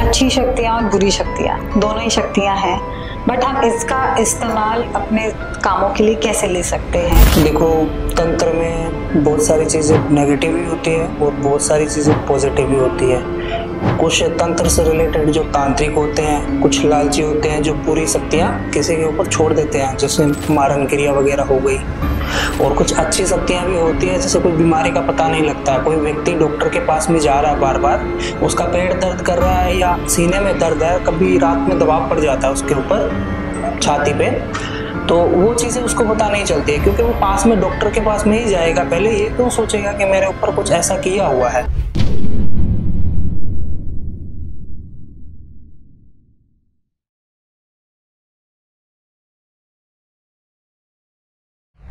अच्छी शक्तियाँ और बुरी शक्तियाँ दोनों ही शक्तियाँ हैं, बट हम इसका इस्तेमाल अपने कामों के लिए कैसे ले सकते हैं। देखो, तंत्र में बहुत सारी चीजें नेगेटिव भी होती है और बहुत सारी चीजें पॉजिटिव भी होती है। कुछ तंत्र से रिलेटेड जो तांत्रिक होते हैं, कुछ लालची होते हैं जो पूरी शक्तियां किसी के ऊपर छोड़ देते हैं, जैसे मारन क्रिया वगैरह हो गई। और कुछ अच्छी शक्तियां भी होती है, जैसे कोई बीमारी का पता नहीं लगता है, कोई व्यक्ति डॉक्टर के पास में जा रहा है बार बार, उसका पेट दर्द कर रहा है या सीने में दर्द है, कभी रात में दबाव पड़ जाता है उसके ऊपर छाती पे, तो वो चीजें उसको पता नहीं चलती है, क्योंकि वो पास में डॉक्टर के पास में ही जाएगा। पहले ये क्यों सोचेगा कि मेरे ऊपर कुछ ऐसा किया हुआ है।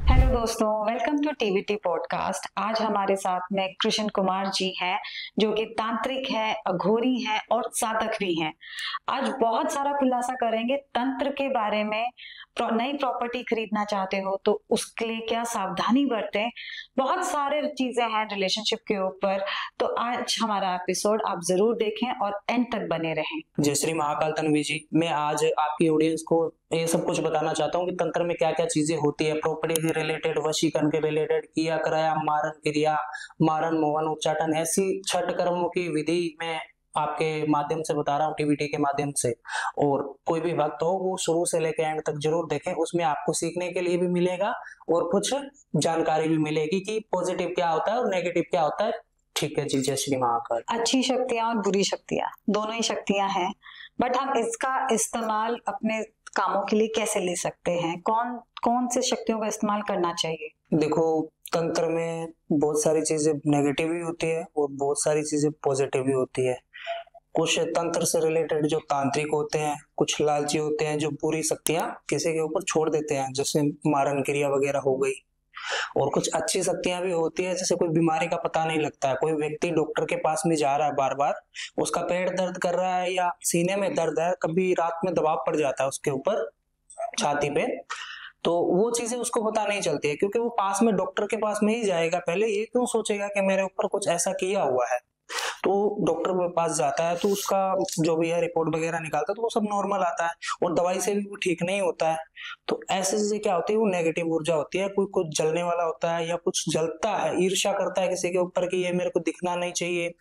हेलो दोस्तों, वेलकम टू टीवीटी पॉडकास्ट। आज हमारे साथ में कृष्ण कुमार जी हैं, जो कि तांत्रिक है, अघोरी हैं और साधक भी हैं। आज बहुत सारा खुलासा करेंगे तंत्र के बारे में। नई प्रॉपर्टी खरीदना चाहते हो तो उसके लिए क्या सावधानी बरतें, बहुत सारे चीजें हैं रिलेशनशिप के ऊपर। तो आज हमारा एपिसोड आप जरूर देखें और एंड तक बने रहें। जय श्री महाकाल तन्वी जी, मैं आज आपकी ऑडियंस को ये सब कुछ बताना चाहता हूँ कि तंत्र में क्या क्या चीजें होती है, प्रॉपर्टी के रिलेटेड, वशीकरण के रिलेटेड, किया कराया, मारन क्रिया, मारन मोहन उच्चाटन, ऐसी 6 कर्मों की विधि मैं आपके माध्यम से बता रहा हूँ, टीवीटी के माध्यम से। और कोई भी भक्त हो वो शुरू से लेकर एंड तक जरूर देखें, उसमें आपको सीखने के लिए भी मिलेगा और कुछ जानकारी भी मिलेगी कि पॉजिटिव क्या होता है और नेगेटिव क्या होता है। ठीक है जी, जय श्री महाकाल। अच्छी शक्तियाँ और बुरी शक्तियाँ दोनों ही शक्तियाँ हैं, बट हम इसका इस्तेमाल अपने कामों के लिए कैसे ले सकते हैं, कौन कौन से शक्तियों का इस्तेमाल करना चाहिए। देखो, तंत्र में बहुत सारी चीजें नेगेटिव भी होती है और बहुत सारी चीजें पॉजिटिव भी होती है। कुछ तंत्र से रिलेटेड जो तांत्रिक होते हैं, कुछ लालची होते हैं जो पूरी शक्तियां किसी के ऊपर छोड़ देते हैं, जैसे मारन क्रिया वगैरह हो गई। और कुछ अच्छी शक्तियां भी होती है, जैसे कोई बीमारी का पता नहीं लगता है, कोई व्यक्ति डॉक्टर के पास में जा रहा है बार बार, उसका पेट दर्द कर रहा है या सीने में दर्द है, कभी रात में दबाव पड़ जाता है उसके ऊपर छाती पे, तो वो चीजें उसको पता नहीं चलती है, क्योंकि वो पास में डॉक्टर के पास में ही जाएगा। पहले ये क्यों सोचेगा कि मेरे ऊपर कुछ ऐसा किया हुआ है। तो डॉक्टर के पास जाता है तो उसका जो भी है रिपोर्ट वगैरह निकालता है तो वो सब नॉर्मल आता है और दवाई से भी वो ठीक नहीं होता है। तो ऐसी चीजें क्या होती है, वो नेगेटिव ऊर्जा होती है। कोई कुछ जलने वाला होता है या कुछ जलता है, ईर्ष्या करता है किसी के ऊपर कि ये मेरे को दिखना नहीं चाहिए,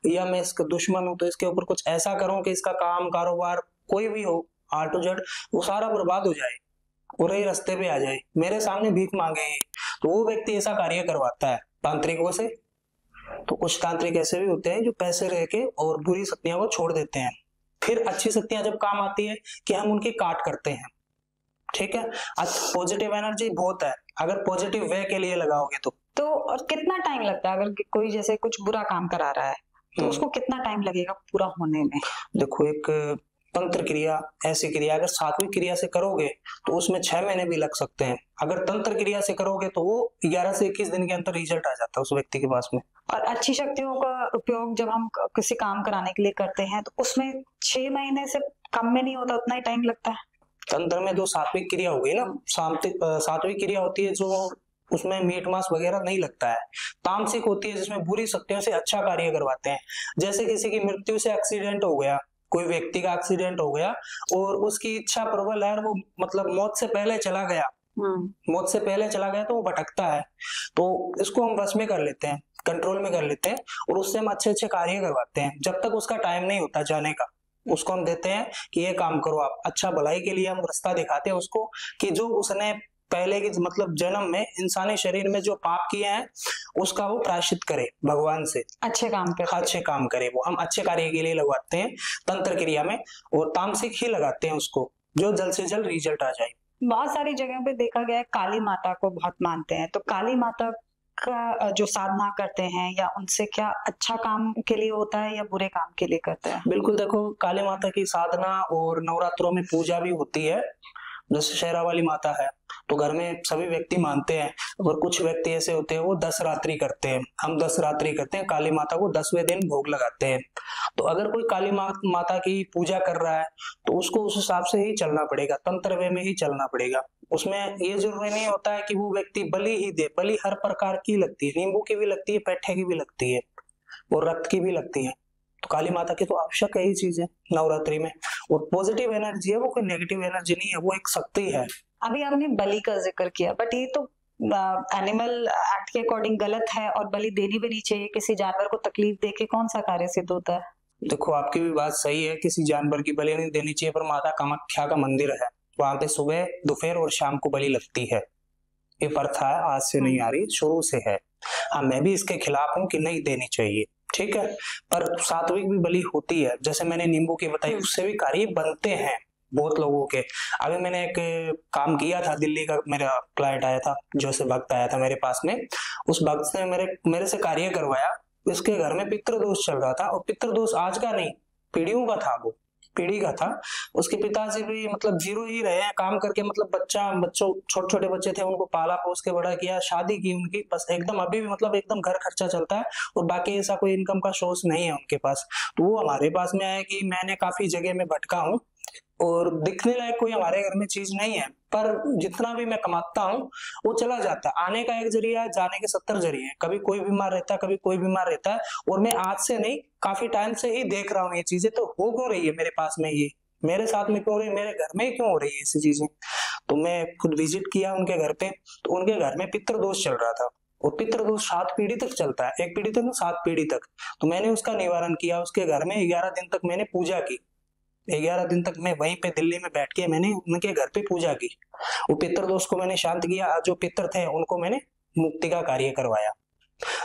या मैं इसका दुश्मन हूं तो इसके ऊपर कुछ ऐसा करूं कि इसका काम कारोबार कोई भी हो, A to Z वो सारा बर्बाद हो जाए और ये रास्ते पे आ जाए, मेरे सामने भीख मांगे ये। तो वो व्यक्ति ऐसा कार्य करवाता है तांत्रिकों से। तो कुछ तांत्रिक ऐसे भी होते हैं जो पैसे रह के और बुरी शक्तियों को छोड़ देते हैं। फिर अच्छी शक्तियां जब काम आती है कि हम उनकी काट करते हैं। ठीक है, आज पॉजिटिव एनर्जी बहुत है, अगर पॉजिटिव वे के लिए लगाओगे तो और कितना टाइम लगता है, अगर कोई जैसे कुछ बुरा काम करा रहा है तो उसको कितना टाइम लगेगा पूरा होने में। देखो, एक तंत्र क्रिया ऐसी क्रिया अगर 7वीं क्रिया से करोगे तो उसमें 6 महीने भी लग सकते हैं। अगर तंत्र क्रिया से करोगे तो वो 11 से 21 दिन के अंदर रिजल्ट आ जाता है उस व्यक्ति के पास में। और अच्छी शक्तियों का उपयोग जब हम किसी काम कराने के लिए करते हैं तो उसमें 6 महीने से कम में नहीं होता, उतना ही टाइम लगता है। तंत्र में जो 7वीं क्रिया हो गई ना, 7वीं क्रिया होती है जो उसमें मीट मांस वगैरह नहीं लगता है। तामसिक होती है जिसमें बुरी शक्तियों से अच्छा कार्य करवाते हैं। जैसे किसी की मृत्यु से एक्सीडेंट हो गया, कोई व्यक्ति का एक्सीडेंट हो गया और उसकी इच्छा प्रबल है, वो मतलब मौत से पहले चला गया, मौत से पहले चला गया तो वो भटकता है, तो इसको हम वश में कर लेते हैं, कंट्रोल में कर लेते हैं और उससे हम अच्छे अच्छे कार्य करवाते हैं। जब तक उसका टाइम नहीं होता जाने का, उसको हम देते हैं कि ये काम करो आप, अच्छा भलाई के लिए हम रास्ता दिखाते हैं उसको, कि जो उसने पहले की मतलब जन्म में इंसानी शरीर में जो पाप किए हैं उसका वो प्रायश्चित करे भगवान से, अच्छे काम करे। वो हम अच्छे कार्य के लिए लगवाते हैं तंत्र क्रिया में, और तामसिक ही लगाते हैं उसको, जो जल्द से जल्द रिजल्ट आ जाए। बहुत सारी जगह पे देखा गया है काली माता को बहुत मानते हैं, तो काली माता का जो साधना करते हैं या उनसे क्या अच्छा काम के लिए होता है या बुरे काम के लिए करते हैं। बिल्कुल, देखो काली माता की साधना और नवरात्रों में पूजा भी होती है। जैसे शेरा वाली माता है तो घर में सभी व्यक्ति मानते हैं, और कुछ व्यक्ति ऐसे होते हैं वो 10 रात्रि करते हैं। हम 10 रात्रि करते हैं, काली माता को 10वें दिन भोग लगाते हैं। तो अगर कोई काली माता की पूजा कर रहा है तो उसको उस हिसाब से ही चलना पड़ेगा, तंत्र वे में ही चलना पड़ेगा। उसमें ये जरूरी नहीं होता है कि वो व्यक्ति बलि ही दे, बलि हर प्रकार की लगती है, नींबू की भी लगती है, पैठे की भी लगती है और रक्त की भी लगती है। तो काली माता की तो आवश्यक है, ये चीज है नवरात्रि में। और पॉजिटिव एनर्जी है, वो कोई नेगेटिव एनर्जी नहीं है, वो एक शक्ति है। अभी आपने बलि का जिक्र किया, बट ये तो एनिमल एक्ट के अकॉर्डिंग गलत है और बलि देनी भी नहीं चाहिए। किसी जानवर को तकलीफ देके कौन सा कार्य सिद्ध होता है? देखो, आपकी भी बात सही है, किसी जानवर की बलि नहीं देनी चाहिए, पर माता कामाख्या का मंदिर है, वहां पे सुबह, दोपहर और शाम को बलि लगती है। ये प्रथा है, आज से नहीं आ रही, शुरू से है। हाँ, मैं भी इसके खिलाफ हूँ कि नहीं देनी चाहिए, ठीक है, पर सात्विक भी बलि होती है। जैसे मैंने नींबू की बताई, उससे भी कार्य बनते हैं बहुत लोगों के। अभी मैंने एक काम किया था, दिल्ली का मेरा क्लाइंट आया था, जो से भक्त आया था मेरे पास में, उस भक्त ने मेरे से कार्य करवाया। उसके घर में पितृदोष चल रहा था, और पितृदोष आज का नहीं, पीढ़ियों का था, वो पीढ़ी का था। उसके पिताजी भी मतलब जीरो ही रहे हैं काम करके, मतलब बच्चों छोटे छोटे बच्चे थे, उनको पाला पोस के बड़ा किया, शादी की उनकी, बस एकदम अभी भी मतलब एकदम घर खर्चा चलता है, और बाकी ऐसा कोई इनकम का सोर्स नहीं है उनके पास। तो वो हमारे पास में आया कि मैंने काफी जगह में भटका हूँ, और दिखने लायक कोई हमारे घर में चीज नहीं है, पर जितना भी मैं कमाता हूँ वो चला जाता है। आने का एक जरिया है, जाने के 70 जरिए हैं। कभी कोई बीमार रहता है, कभी कोई बीमार रहता है, और मैं आज से नहीं, काफी टाइम से ही देख रहा हूँ ये चीजें। तो हो क्यों रही है मेरे पास में, ये मेरे साथ में क्यों हो रही है, मेरे घर में क्यों हो रही है ऐसी चीजें? तो मैं खुद विजिट किया उनके घर पे, तो उनके घर में पितृदोष चल रहा था, और पितृदोष 7 पीढ़ी तक चलता है, एक पीढ़ी तक ना 7 पीढ़ी तक। तो मैंने उसका निवारण किया, उसके घर में 11 दिन तक मैंने पूजा की। 11 दिन तक मैं वहीं पे दिल्ली में बैठ के मैंने उनके घर पे पूजा की। वो पितृदोष को मैंने शांत किया, जो पितर थे उनको मैंने मुक्ति का कार्य करवाया।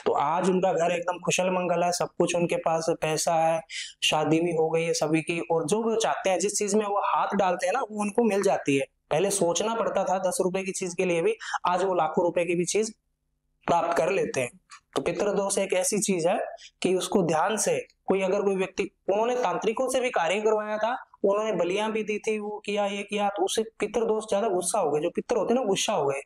तो आज उनका घर एकदम कुशल मंगल है, सब कुछ उनके पास, पैसा है, शादी भी हो गई है सभी की, और जो वो चाहते हैं, जिस चीज में वो हाथ डालते हैं ना, वो उनको मिल जाती है। पहले सोचना पड़ता था 10 रुपए की चीज के लिए भी, आज वो लाखों रुपए की भी चीज प्राप्त कर लेते हैं। तो पितृदोष एक ऐसी चीज है कि उसको ध्यान से अगर कोई व्यक्ति, उन्होंने तांत्रिकों से भी कार्य करवाया था, उन्होंने बलियां भी दी थी, वो किया, ये किया, तो उसे पितृदोष ज्यादा गुस्सा हो गए। जो पितर होते हैं ना, गुस्सा हो गए।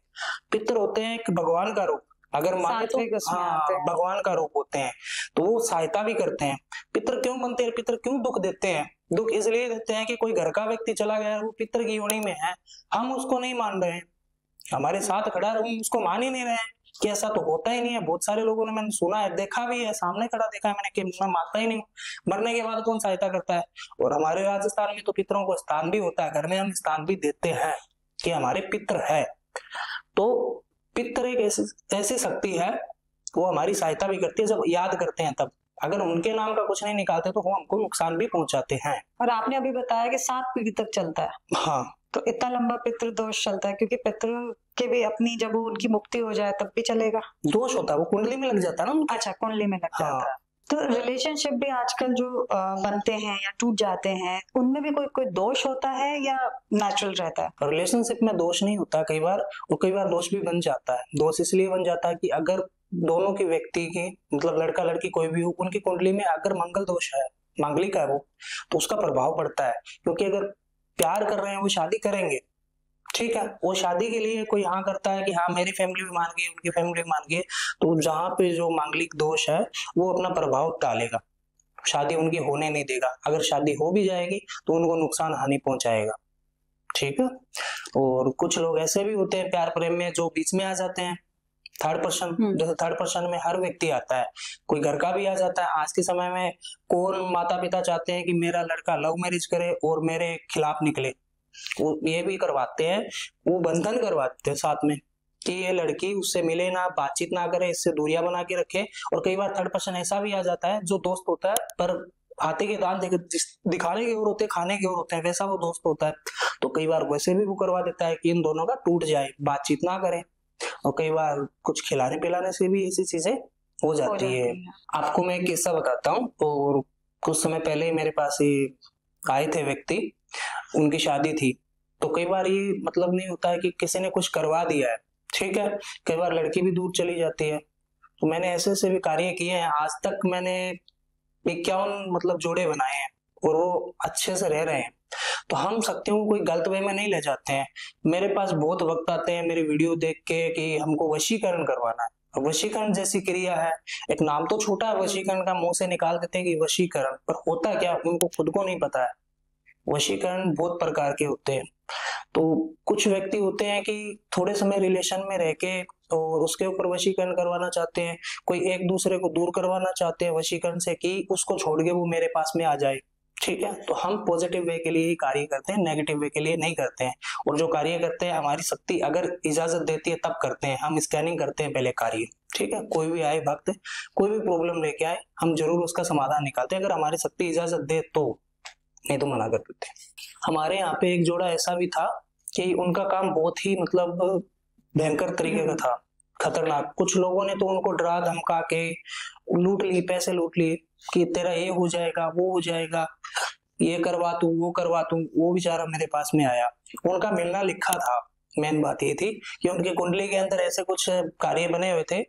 पितर होते हैं एक भगवान का रूप, अगर माने तो हाँ, भगवान का रूप होते हैं, तो वो सहायता भी करते हैं। पितर क्यों बनते हैं, पितर क्यों दुख देते हैं? दुख इसलिए देते हैं कि कोई घर का व्यक्ति चला गया, वो पितर की योनि में है, हम उसको नहीं मान रहे हैं, हमारे साथ खड़ा है, हम उसको मान ही नहीं रहे हैं कि ऐसा तो होता ही नहीं है। बहुत सारे लोगों ने, मैंने सुना है, देखा भी है, सामने खड़ा देखा है मैंने, कि मैं मानता ही नहीं हूँ। मरने के बाद कौन सहायता करता है? और हमारे राजस्थान में तो पितरों को स्थान भी होता है, घर में हम स्थान भी देते हैं कि हमारे पितर है। तो पितर एक ऐसी शक्ति है, वो हमारी सहायता भी करती है जब याद करते हैं तब। अगर उनके नाम का कुछ नहीं निकालते तो वो हमको नुकसान भी पहुंचाते हैं। और आपने अभी बताया कि 7 पीढ़ी तक चलता है। हाँ, तो इतना लंबा पितृदोष चलता है, क्योंकि पितृ के भी अपनी, जब उनकी मुक्ति हो जाए तब भी चलेगा। दोष होता है, वो कुंडली में लग जाता है ना। अच्छा, कुंडली में लग जाता है। तो रिलेशनशिप भी आजकल जो बनते हैं या टूट जाते हैं, उनमें भी कोई दोष होता है या नेचुरल रहता है? रिलेशनशिप में दोष नहीं होता कई बार, और कई बार दोष भी बन जाता है। दोष इसलिए बन जाता है कि अगर दोनों की व्यक्ति की, मतलब लड़का लड़की कोई भी हो, उनकी कुंडली में अगर मंगल दोष है, मांगलिक है वो, तो उसका प्रभाव पड़ता है। क्योंकि अगर प्यार कर रहे हैं, वो शादी करेंगे, ठीक है, वो शादी के लिए कोई हाँ करता है कि हाँ मेरी फैमिली भी मान गई, उनकी फैमिली भी मान गई, तो जहाँ पे जो मांगलिक दोष है वो अपना प्रभाव डालेगा, शादी उनकी होने नहीं देगा। अगर शादी हो भी जाएगी तो उनको नुकसान हानि पहुंचाएगा, ठीक है। और कुछ लोग ऐसे भी होते हैं प्यार प्रेम में, जो बीच में आ जाते हैं, थर्ड पर्सन। जैसे थर्ड पर्सन में हर व्यक्ति आता है, कोई घर का भी आ जाता है। आज के समय में कौन माता पिता चाहते हैं कि मेरा लड़का लव मैरिज करे और मेरे खिलाफ निकले? वो ये भी करवाते हैं, वो बंधन करवाते हैं साथ में कि ये लड़की उससे मिले ना, बातचीत ना करे, इससे दूरियां बना के रखे। और कई बार थर्ड पर्सन ऐसा भी आ जाता है, जो दोस्त होता है पर हाथे के दांत दिखाने के और होते हैं, खाने के और होते हैं, वैसा वो दोस्त होता है। तो कई बार वैसे भी वो करवा देता है कि इन दोनों का टूट जाए, बातचीत ना करें। और कई बार कुछ खिलाने पिलाने से भी ऐसी चीजें हो जाती है। आपको मैं एक किस्सा बताता हूँ। और कुछ समय पहले ही मेरे पास ही आए थे व्यक्ति, उनकी शादी थी। तो कई बार ये मतलब नहीं होता है कि किसी ने कुछ करवा दिया है, ठीक है, कई बार लड़की भी दूर चली जाती है। तो मैंने ऐसे ऐसे भी कार्य किए हैं, आज तक मैंने 51 मतलब जोड़े बनाए हैं, और वो अच्छे से रह रहे हैं। तो हम शक्तियों को कोई गलत वे में नहीं ले जाते हैं। मेरे पास बहुत वक्त आते हैं मेरे वीडियो देख के कि हमको वशीकरण करवाना है। वशीकरण जैसी क्रिया है, एक नाम तो छोटा है वशीकरण का, मुंह से निकाल देते हैं कि वशीकरण, पर होता क्या उनको खुद को नहीं पता है। वशीकरण बहुत प्रकार के होते हैं। तो कुछ व्यक्ति होते हैं कि थोड़े समय रिलेशन में रह के और उसके ऊपर वशीकरण करवाना चाहते हैं, कोई एक दूसरे को दूर करवाना चाहते हैं वशीकरण से कि उसको छोड़ के वो मेरे पास में आ जाए। ठीक है, तो हम पॉजिटिव वे के लिए ही कार्य करते हैं, नेगेटिव वे के लिए नहीं करते हैं। और जो कार्य करते हैं हमारी शक्ति अगर इजाजत देती है तब करते हैं। हम स्कैनिंग करते हैं पहले कार्य। ठीक है, कोई भी आए भक्त, कोई भी प्रॉब्लम लेके आए, हम जरूर उसका समाधान निकालते हैं अगर हमारी शक्ति इजाजत दे तो, नहीं तो मना कर देते हैं। हमारे यहाँ पे एक जोड़ा ऐसा भी था कि उनका काम बहुत ही मतलब भयंकर तरीके का था, खतरनाक। कुछ लोगों ने तो उनको डरा धमका के लूट ली, पैसे लूट लिए कि तेरा ये हो जाएगा, वो हो जाएगा, ये करवा तू, वो करवा तू। वो बेचारा मेरे पास में आया, उनका मिलना लिखा था। मेन बात ये थी कि उनकी कुंडली के अंदर ऐसे कुछ कार्य बने हुए थे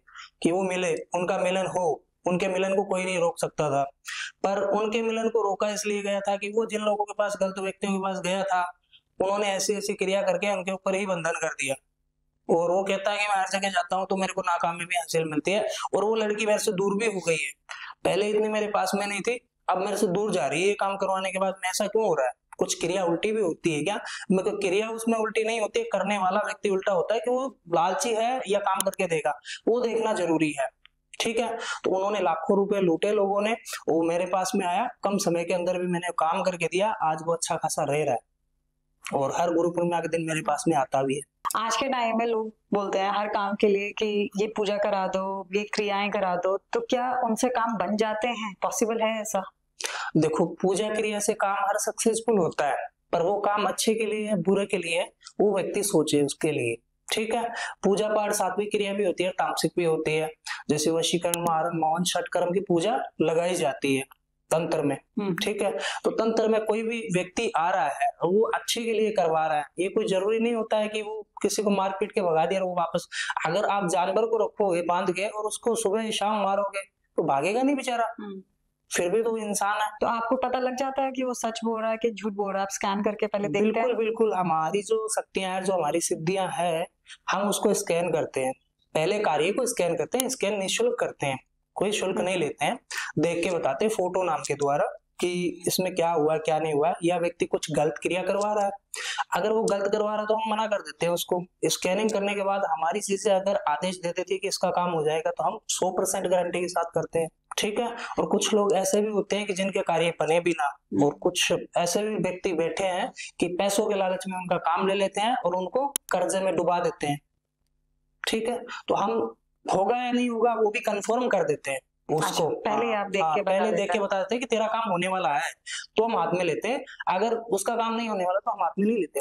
कि वो मिले, उनका मिलन हो। उनके मिलन को कोई नहीं रोक सकता था, पर उनके मिलन को रोका इसलिए गया था कि वो जिन लोगों के पास, गलत व्यक्तियों के पास गया था, उन्होंने ऐसी ऐसी क्रिया करके उनके ऊपर ही बंधन कर दिया। और वो कहता है कि मैं हर जगह जाता हूँ तो मेरे को नाकामी भी हासिल मिलती है, और वो लड़की मेरे से दूर भी हो गई है। पहले इतनी मेरे पास में नहीं थी, अब मेरे से दूर जा रही है। ये काम करवाने के बाद में ऐसा क्यों हो रहा है? कुछ क्रिया उल्टी भी होती है क्या? मतलब क्रिया उसमें उल्टी नहीं होती, करने वाला व्यक्ति उल्टा होता है कि वो लालची है या काम करके देगा, वो देखना जरूरी है। ठीक है, तो उन्होंने लाखों रुपए लूटे लोगों ने। वो मेरे पास में आया, कम समय के अंदर भी मैंने काम करके दिया। आज वो अच्छा खासा रह रहा है और हर गुरु पूर्णिमा के दिन मेरे पास में आता भी है। आज के टाइम में लोग बोलते हैं हर काम के लिए कि ये पूजा करा दो, ये क्रियाएं करा दो, तो क्या उनसे काम बन जाते हैं? पॉसिबल है ऐसा? देखो, पूजा क्रिया से काम हर सक्सेसफुल होता है, पर वो काम अच्छे के लिए है बुरे के लिए है, वो व्यक्ति सोचे उसके लिए। ठीक है, पूजा पाठ सात्विक क्रिया भी होती है, तामसिक भी होती है। जैसे वशीकरण, मारण, मौन, षटकर्म की पूजा लगाई जाती है तंत्र में। ठीक है, तो तंत्र में कोई भी व्यक्ति आ रहा है और वो अच्छे के लिए करवा रहा है। ये कोई जरूरी नहीं होता है कि वो किसी को मार पीट के भगा दिया और वो वापस। अगर आप जानवर को रखोगे बांध के और उसको सुबह शाम मारोगे तो भागेगा नहीं बेचारा, फिर भी तो इंसान है। तो आपको पता लग जाता है कि वो सच बोल रहा है कि झूठ बोल रहा है? आप स्कैन करके पहले देखते हैं? बिल्कुल बिल्कुल, हमारी जो शक्तियां हैं, जो हमारी सिद्धियां हैं, हम उसको स्कैन करते हैं। पहले कार्य को स्कैन करते हैं, स्कैन निःशुल्क करते हैं, कोई शुल्क नहीं लेते हैं। देख के बताते हैं फोटो नाम के द्वारा कि इसमें क्या हुआ क्या नहीं हुआ, या व्यक्ति कुछ गलत क्रिया करवा रहा है। अगर वो गलत करवा रहा है तो हम मना कर देते हैं उसको। स्कैनिंग करने के बाद हमारी चीजें अगर आदेश देते थे कि इसका काम हो जाएगा तो हम 100% गारंटी के साथ करते हैं। ठीक है, और कुछ लोग ऐसे भी होते हैं कि जिनके कार्य बने भी ना, और कुछ ऐसे भी व्यक्ति बैठे हैं कि पैसों के लालच में उनका काम ले लेते हैं और उनको कर्जे में डुबा देते हैं। ठीक है, तो हम होगा या नहीं होगा वो भी कंफर्म कर देते हैं उसको। पहले आप देख के पहले देख के बता देते हैं कि तेरा काम होने वाला है तो हम हाथ में लेते हैं, अगर उसका काम नहीं होने वाला तो हम हाथ में नहीं लेते।